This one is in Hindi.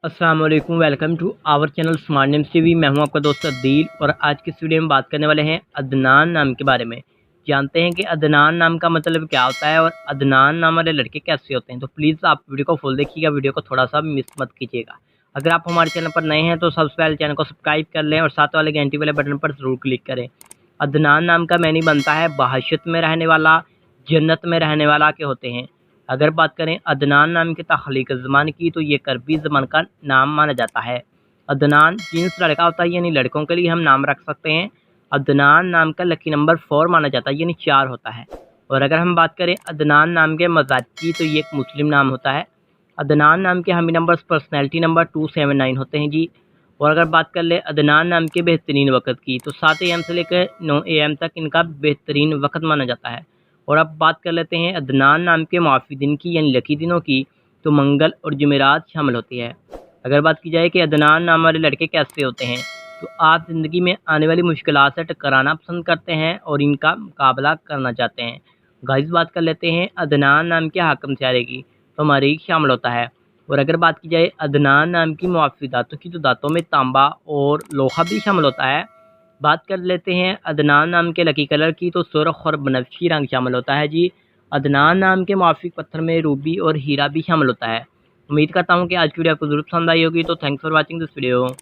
अस्सलाम वालेकुम, welcome to our channel smart names TV. मैं हूं आपका दोस्त अदील और आज की इस वीडियो में बात करने वाले हैं अदनान नाम के बारे में। जानते हैं कि अदनान नाम का मतलब क्या होता है और अदनान नाम वाले लड़के कैसे होते हैं। तो प्लीज़ आप वीडियो को फुल देखिएगा, वीडियो को थोड़ा सा मिस मत कीजिएगा। अगर आप हमारे चैनल पर नए हैं तो सबसे पहले चैनल को सब्सक्राइब कर लें और साथ वाले घंटी वाले बटन पर ज़रूर क्लिक करें। अदनान नाम का मैनी बनता है बहशत में रहने वाला, जन्नत में रहने वाला के होते हैं। अगर बात करें अदनान नाम की तख्लीक ज़बान की तो ये करबी ज़बान का नाम माना जाता है। अदनान जीन्स लड़का होता है, यानी लड़कों के लिए हम नाम रख सकते हैं। अदनान नाम का लकी नंबर 4 माना जाता है, यानी 4 होता है। और अगर हम बात करें अदनान नाम के मज़ाज की तो ये एक मुस्लिम नाम होता है। अदनान नाम के हामी नंबर्स पर्सनैलिटी नंबर 279 होते हैं जी। और अगर बात कर ले अदनान नाम के बेहतरीन वक़्त की तो 7 AM से लेकर 9 AM तक इनका बेहतरीन वक़्त माना जाता है। और अब बात कर लेते हैं अदनान नाम के मुआफ़ी दिन की, यानी लकी दिनों की, तो मंगल और जुमेरात शामिल होती है। अगर बात की जाए कि अदनान नाम वाले लड़के कैसे होते हैं, तो आप ज़िंदगी में आने वाली मुश्किलात से टकराना पसंद करते हैं और इनका मुकाबला करना चाहते हैं। गाइस बात कर लेते हैं अदनान नाम के हाकम सियारे की, तो मरीख शामिल होता है। और अगर बात की जाए अदनान नाम की मुआफ़ी दाँतों की, तो दाँतों में तांबा और लोहा भी शामिल होता है। बात कर लेते हैं अदनान नाम के लकी कलर की, तो सुर्ख और बनफशी रंग शामिल होता है जी। अदनान नाम के मुआफ़िक पत्थर में रूबी और हीरा भी शामिल होता है। उम्मीद करता हूँ कि आज की वीडियो आपको ज़रूर पसंद आई होगी। तो thanks for watching this video.